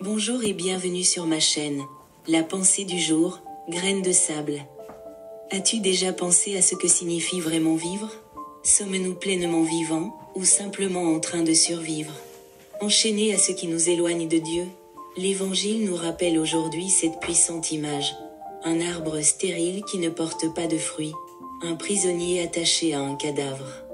Bonjour et bienvenue sur ma chaîne. La pensée du jour, graine de sable. As-tu déjà pensé à ce que signifie vraiment vivre? Sommes-nous pleinement vivants, ou simplement en train de survivre? Enchaînés à ce qui nous éloigne de Dieu? L'Évangile nous rappelle aujourd'hui cette puissante image. Un arbre stérile qui ne porte pas de fruits, un prisonnier attaché à un cadavre.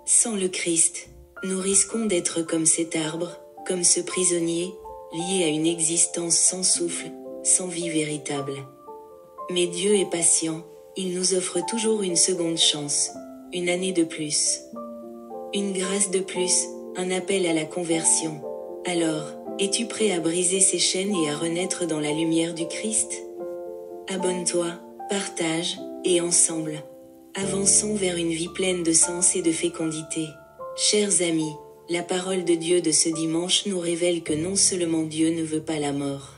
Sans le Christ, nous risquons d'être comme cet arbre, comme ce prisonnier, lié à une existence sans souffle, sans vie véritable. Mais Dieu est patient, il nous offre toujours une seconde chance, une année de plus, une grâce de plus, un appel à la conversion. Alors, es-tu prêt à briser ces chaînes et à renaître dans la lumière du Christ? Abonne-toi, partage, et ensemble, avançons vers une vie pleine de sens et de fécondité. Chers amis, la parole de Dieu de ce dimanche nous révèle que non seulement Dieu ne veut pas la mort,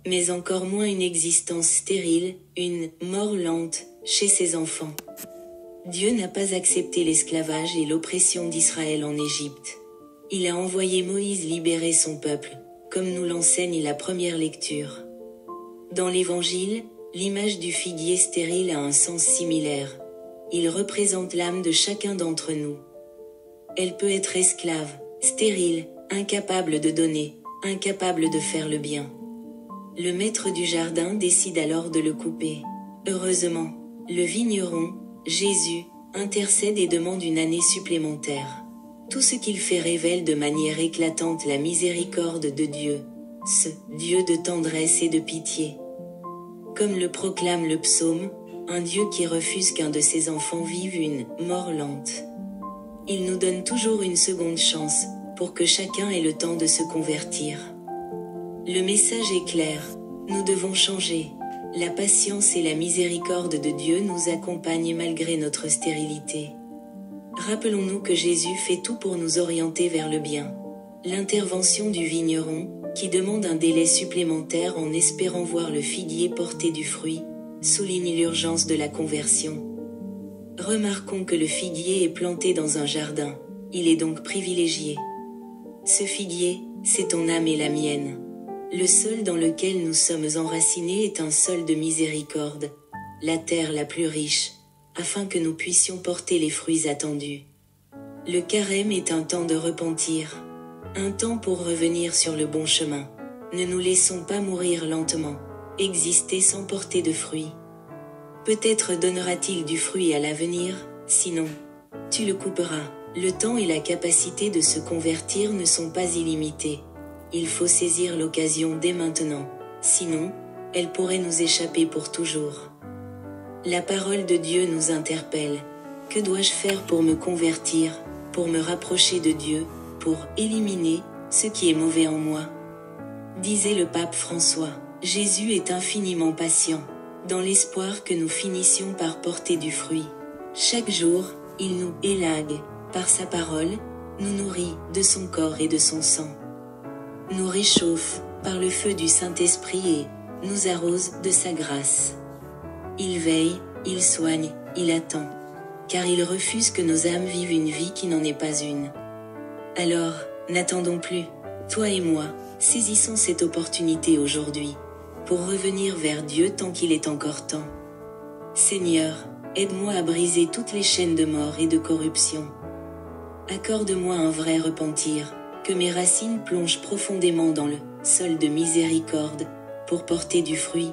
mais encore moins une existence stérile, une mort lente, chez ses enfants. Dieu n'a pas accepté l'esclavage et l'oppression d'Israël en Égypte. Il a envoyé Moïse libérer son peuple, comme nous l'enseigne la première lecture. Dans l'Évangile, l'image du figuier stérile a un sens similaire. Il représente l'âme de chacun d'entre nous. Elle peut être esclave, stérile, incapable de donner, incapable de faire le bien. Le maître du jardin décide alors de le couper. Heureusement, le vigneron, Jésus, intercède et demande une année supplémentaire. Tout ce qu'il fait révèle de manière éclatante la miséricorde de Dieu, ce Dieu de tendresse et de pitié. Comme le proclame le psaume, un Dieu qui refuse qu'un de ses enfants vive une mort lente. Il nous donne toujours une seconde chance, pour que chacun ait le temps de se convertir. Le message est clair, nous devons changer. La patience et la miséricorde de Dieu nous accompagnent malgré notre stérilité. Rappelons-nous que Jésus fait tout pour nous orienter vers le bien. L'intervention du vigneron, qui demande un délai supplémentaire en espérant voir le figuier porter du fruit, souligne l'urgence de la conversion. Remarquons que le figuier est planté dans un jardin, il est donc privilégié. Ce figuier, c'est ton âme et la mienne. Le sol dans lequel nous sommes enracinés est un sol de miséricorde, la terre la plus riche, afin que nous puissions porter les fruits attendus. Le carême est un temps de repentir, un temps pour revenir sur le bon chemin. Ne nous laissons pas mourir lentement, exister sans porter de fruits. Peut-être donnera-t-il du fruit à l'avenir, sinon, tu le couperas. Le temps et la capacité de se convertir ne sont pas illimités. Il faut saisir l'occasion dès maintenant, sinon, elle pourrait nous échapper pour toujours. La parole de Dieu nous interpelle. Que dois-je faire pour me convertir, pour me rapprocher de Dieu, pour éliminer ce qui est mauvais en moi? Disait le pape François, Jésus est infiniment patient, dans l'espoir que nous finissions par porter du fruit. Chaque jour, il nous élague, par sa parole, nous nourrit de son corps et de son sang. Nous réchauffe, par le feu du Saint-Esprit et nous arrose de sa grâce. Il veille, il soigne, il attend, car il refuse que nos âmes vivent une vie qui n'en est pas une. Alors, n'attendons plus, toi et moi, saisissons cette opportunité aujourd'hui, pour revenir vers Dieu tant qu'il est encore temps. Seigneur, aide-moi à briser toutes les chaînes de mort et de corruption. Accorde-moi un vrai repentir, que mes racines plongent profondément dans le sol de miséricorde, pour porter du fruit,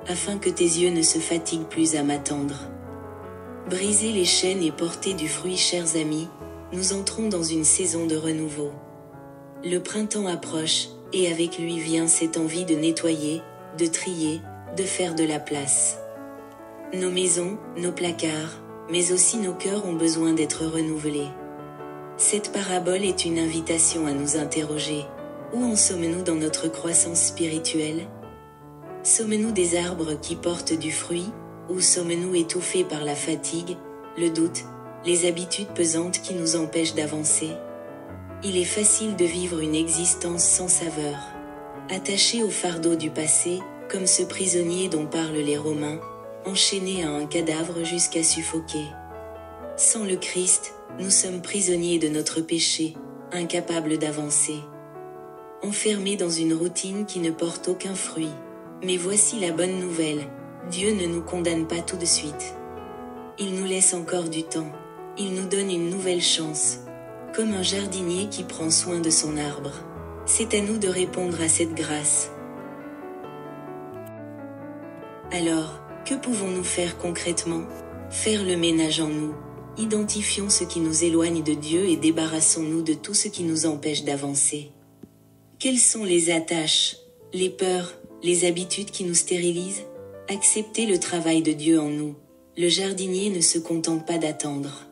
afin que tes yeux ne se fatiguent plus à m'attendre. Briser les chaînes et porter du fruit, chers amis, nous entrons dans une saison de renouveau. Le printemps approche, et avec lui vient cette envie de nettoyer, de trier, de faire de la place. Nos maisons, nos placards, mais aussi nos cœurs ont besoin d'être renouvelés. Cette parabole est une invitation à nous interroger. Où en sommes-nous dans notre croissance spirituelle? Sommes-nous des arbres qui portent du fruit, ou sommes-nous étouffés par la fatigue, le doute, les habitudes pesantes qui nous empêchent d'avancer? Il est facile de vivre une existence sans saveur, attaché au fardeau du passé, comme ce prisonnier dont parlent les Romains, enchaîné à un cadavre jusqu'à suffoquer. Sans le Christ, nous sommes prisonniers de notre péché, incapables d'avancer. enfermés dans une routine qui ne porte aucun fruit. Mais voici la bonne nouvelle, Dieu ne nous condamne pas tout de suite. Il nous laisse encore du temps. Il nous donne une nouvelle chance. Comme un jardinier qui prend soin de son arbre. C'est à nous de répondre à cette grâce. Alors, que pouvons-nous faire concrètement? Faire le ménage en nous. Identifions ce qui nous éloigne de Dieu et débarrassons-nous de tout ce qui nous empêche d'avancer. Quelles sont les attaches, les peurs, les habitudes qui nous stérilisent? Acceptez le travail de Dieu en nous. Le jardinier ne se contente pas d'attendre.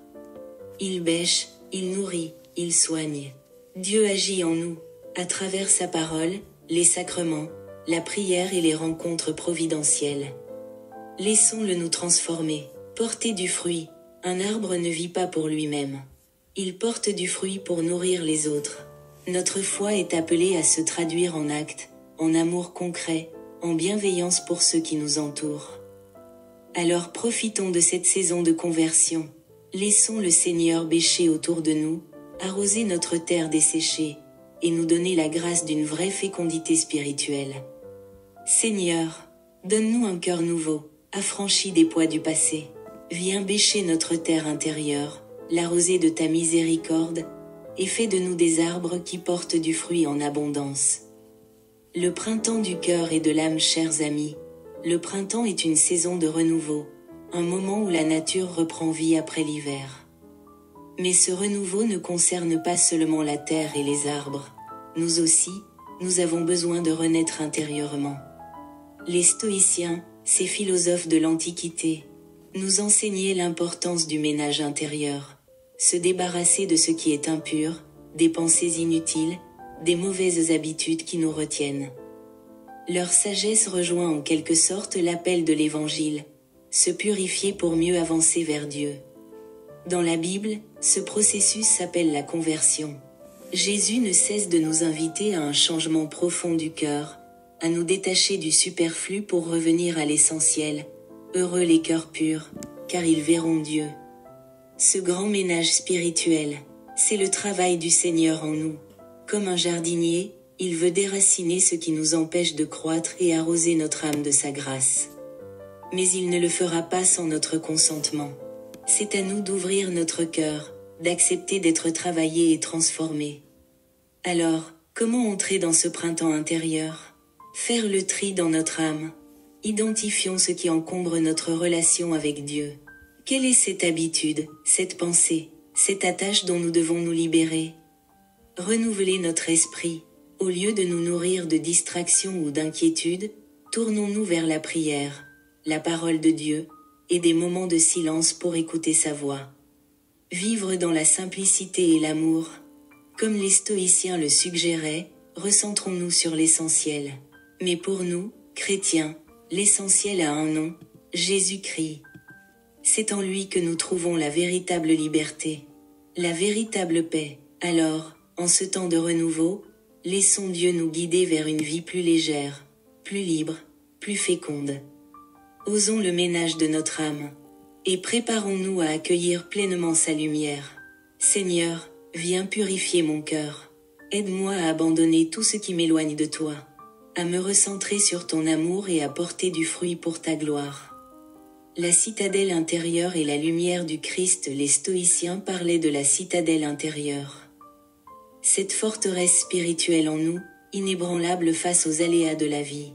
Il bêche, il nourrit, il soigne. Dieu agit en nous, à travers sa parole, les sacrements, la prière et les rencontres providentielles. Laissons-le nous transformer, porter du fruit. Un arbre ne vit pas pour lui-même. Il porte du fruit pour nourrir les autres. Notre foi est appelée à se traduire en actes, en amour concret, en bienveillance pour ceux qui nous entourent. Alors profitons de cette saison de conversion. Laissons le Seigneur bêcher autour de nous, arroser notre terre desséchée, et nous donner la grâce d'une vraie fécondité spirituelle. Seigneur, donne-nous un cœur nouveau, affranchi des poids du passé. Viens bêcher notre terre intérieure, l'arroser de ta miséricorde, et fais de nous des arbres qui portent du fruit en abondance. Le printemps du cœur et de l'âme, chers amis. Le printemps est une saison de renouveau, un moment où la nature reprend vie après l'hiver. Mais ce renouveau ne concerne pas seulement la terre et les arbres. Nous aussi, nous avons besoin de renaître intérieurement. Les stoïciens, ces philosophes de l'Antiquité, nous enseignaient l'importance du ménage intérieur. Se débarrasser de ce qui est impur, des pensées inutiles, des mauvaises habitudes qui nous retiennent. Leur sagesse rejoint en quelque sorte l'appel de l'Évangile, se purifier pour mieux avancer vers Dieu. Dans la Bible, ce processus s'appelle la conversion. Jésus ne cesse de nous inviter à un changement profond du cœur, à nous détacher du superflu pour revenir à l'essentiel. Heureux les cœurs purs, car ils verront Dieu. Ce grand ménage spirituel, c'est le travail du Seigneur en nous. Comme un jardinier, il veut déraciner ce qui nous empêche de croître et arroser notre âme de sa grâce. Mais il ne le fera pas sans notre consentement. C'est à nous d'ouvrir notre cœur, d'accepter d'être travaillé et transformé. Alors, comment entrer dans ce printemps intérieur? Faire le tri dans notre âme. Identifions ce qui encombre notre relation avec Dieu. Quelle est cette habitude, cette pensée, cette attache dont nous devons nous libérer? Renouveler notre esprit. Au lieu de nous nourrir de distractions ou d'inquiétudes, tournons-nous vers la prière, la parole de Dieu, et des moments de silence pour écouter sa voix. Vivre dans la simplicité et l'amour. Comme les stoïciens le suggéraient, recentrons-nous sur l'essentiel. Mais pour nous, chrétiens, l'essentiel a un nom, Jésus-Christ. C'est en lui que nous trouvons la véritable liberté, la véritable paix. Alors, en ce temps de renouveau, laissons Dieu nous guider vers une vie plus légère, plus libre, plus féconde. Osons le ménage de notre âme, et préparons-nous à accueillir pleinement sa lumière. Seigneur, viens purifier mon cœur. Aide-moi à abandonner tout ce qui m'éloigne de toi, à me recentrer sur ton amour et à porter du fruit pour ta gloire. La citadelle intérieure et la lumière du Christ. Les stoïciens parlaient de la citadelle intérieure. Cette forteresse spirituelle en nous, inébranlable face aux aléas de la vie.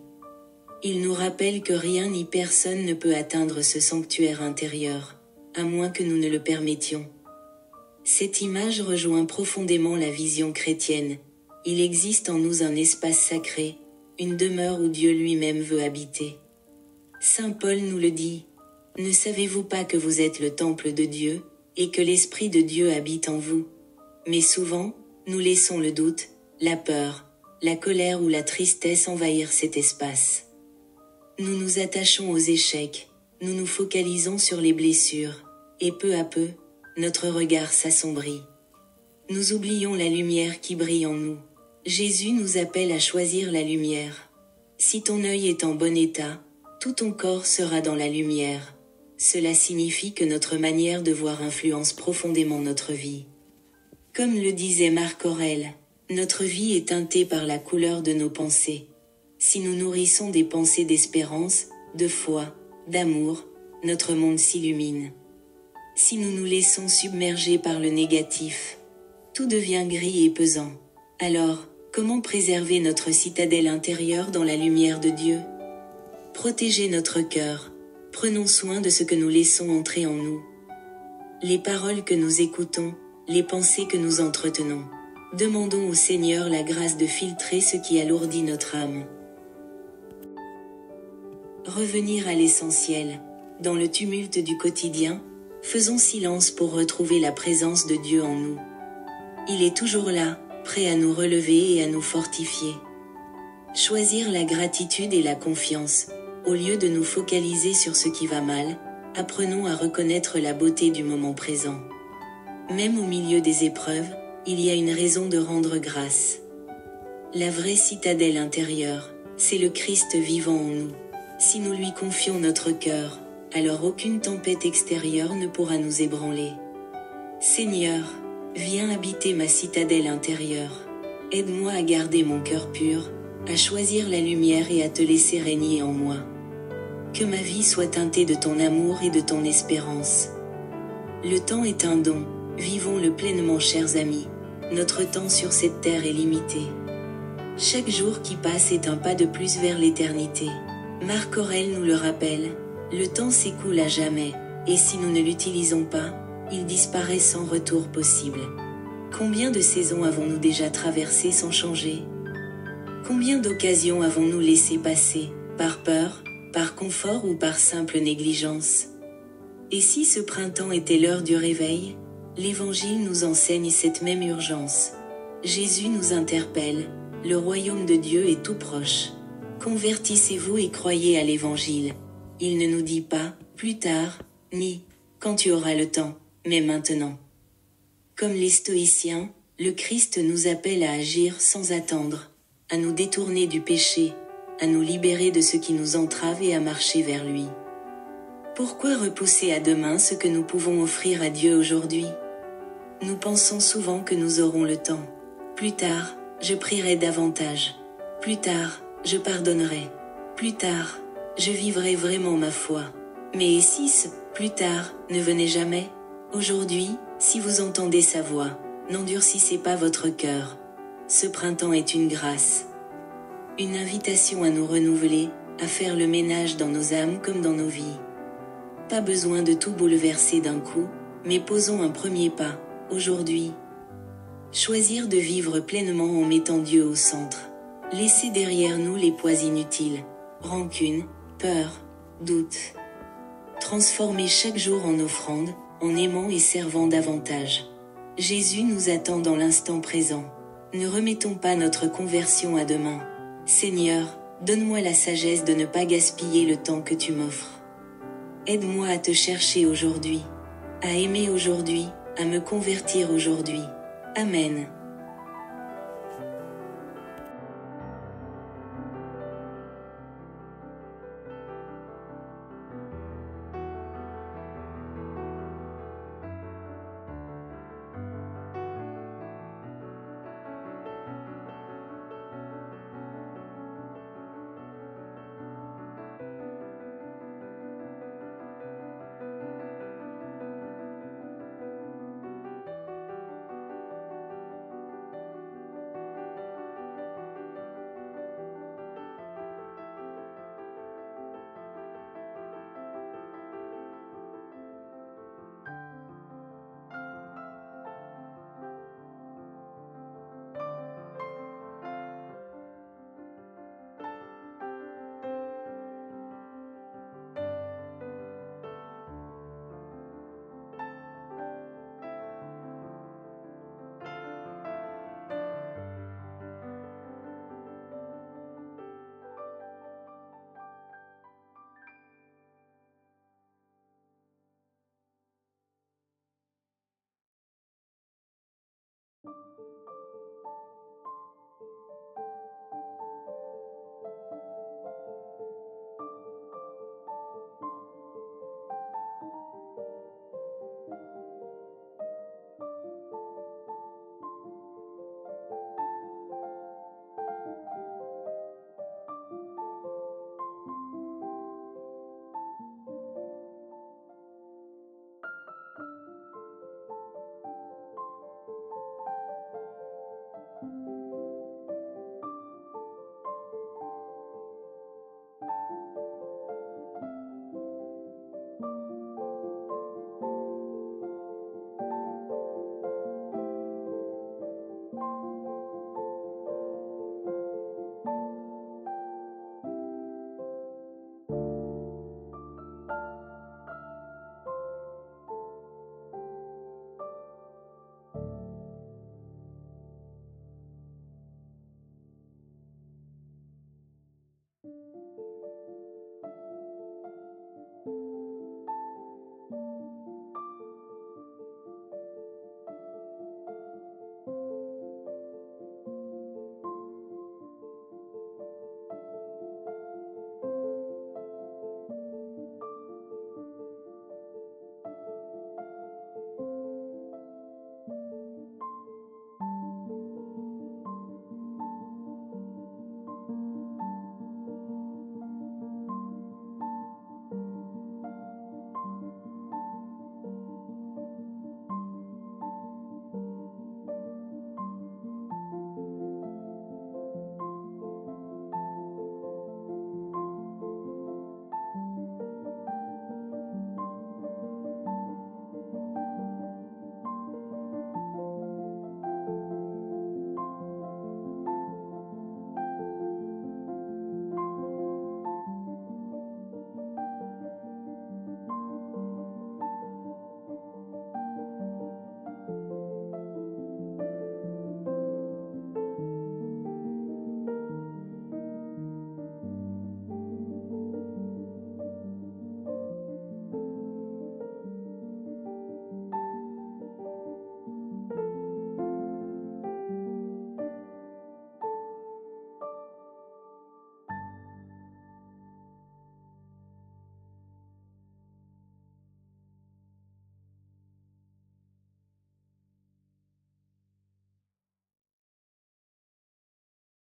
Il nous rappelle que rien ni personne ne peut atteindre ce sanctuaire intérieur, à moins que nous ne le permettions. Cette image rejoint profondément la vision chrétienne. Il existe en nous un espace sacré, une demeure où Dieu lui-même veut habiter. Saint Paul nous le dit. Ne savez-vous pas que vous êtes le temple de Dieu, et que l'Esprit de Dieu habite en vous? Mais souvent, nous laissons le doute, la peur, la colère ou la tristesse envahir cet espace. Nous nous attachons aux échecs, nous nous focalisons sur les blessures, et peu à peu, notre regard s'assombrit. Nous oublions la lumière qui brille en nous. Jésus nous appelle à choisir la lumière. Si ton œil est en bon état, tout ton corps sera dans la lumière. Cela signifie que notre manière de voir influence profondément notre vie. Comme le disait Marc Aurèle, Notre vie est teintée par la couleur de nos pensées. Si nous nourrissons des pensées d'espérance, de foi, d'amour, notre monde s'illumine. Si nous nous laissons submerger par le négatif, tout devient gris et pesant. Alors, comment préserver notre citadelle intérieure dans la lumière de Dieu? Protéger notre cœur. Prenons soin de ce que nous laissons entrer en nous. Les paroles que nous écoutons, les pensées que nous entretenons. Demandons au Seigneur la grâce de filtrer ce qui alourdit notre âme. Revenir à l'essentiel. Dans le tumulte du quotidien, faisons silence pour retrouver la présence de Dieu en nous. Il est toujours là, prêt à nous relever et à nous fortifier. Choisir la gratitude et la confiance. Au lieu de nous focaliser sur ce qui va mal, apprenons à reconnaître la beauté du moment présent. Même au milieu des épreuves, il y a une raison de rendre grâce. La vraie citadelle intérieure, c'est le Christ vivant en nous. Si nous lui confions notre cœur, alors aucune tempête extérieure ne pourra nous ébranler. Seigneur, viens habiter ma citadelle intérieure. Aide-moi à garder mon cœur pur, à choisir la lumière et à te laisser régner en moi. Que ma vie soit teintée de ton amour et de ton espérance. Le temps est un don, vivons-le pleinement, chers amis. Notre temps sur cette terre est limité. Chaque jour qui passe est un pas de plus vers l'éternité. Marc Aurèle nous le rappelle, le temps s'écoule à jamais, et si nous ne l'utilisons pas, il disparaît sans retour possible. Combien de saisons avons-nous déjà traversées sans changer? Combien d'occasions avons-nous laissé passer, par peur, par confort ou par simple négligence? Et si ce printemps était l'heure du réveil? L'Évangile nous enseigne cette même urgence. Jésus nous interpelle, le royaume de Dieu est tout proche. Convertissez-vous et croyez à l'Évangile. Il ne nous dit pas, plus tard, ni, quand tu auras le temps, mais maintenant. Comme les stoïciens, le Christ nous appelle à agir sans attendre, à nous détourner du péché, à nous libérer de ce qui nous entrave et à marcher vers lui. Pourquoi repousser à demain ce que nous pouvons offrir à Dieu aujourd'hui? Nous pensons souvent que nous aurons le temps. Plus tard, je prierai davantage. Plus tard, je pardonnerai. Plus tard, je vivrai vraiment ma foi. Mais et si ce « plus tard » ne venait jamais? Aujourd'hui, si vous entendez sa voix, n'endurcissez pas votre cœur. Ce printemps est une grâce. Une invitation à nous renouveler, à faire le ménage dans nos âmes comme dans nos vies. Pas besoin de tout bouleverser d'un coup, mais posons un premier pas, aujourd'hui. Choisir de vivre pleinement en mettant Dieu au centre. Laisser derrière nous les poids inutiles, rancune, peur, doute. Transformer chaque jour en offrande, en aimant et servant davantage. Jésus nous attend dans l'instant présent. Ne remettons pas notre conversion à demain. Seigneur, donne-moi la sagesse de ne pas gaspiller le temps que tu m'offres. Aide-moi à te chercher aujourd'hui, à aimer aujourd'hui, à me convertir aujourd'hui. Amen.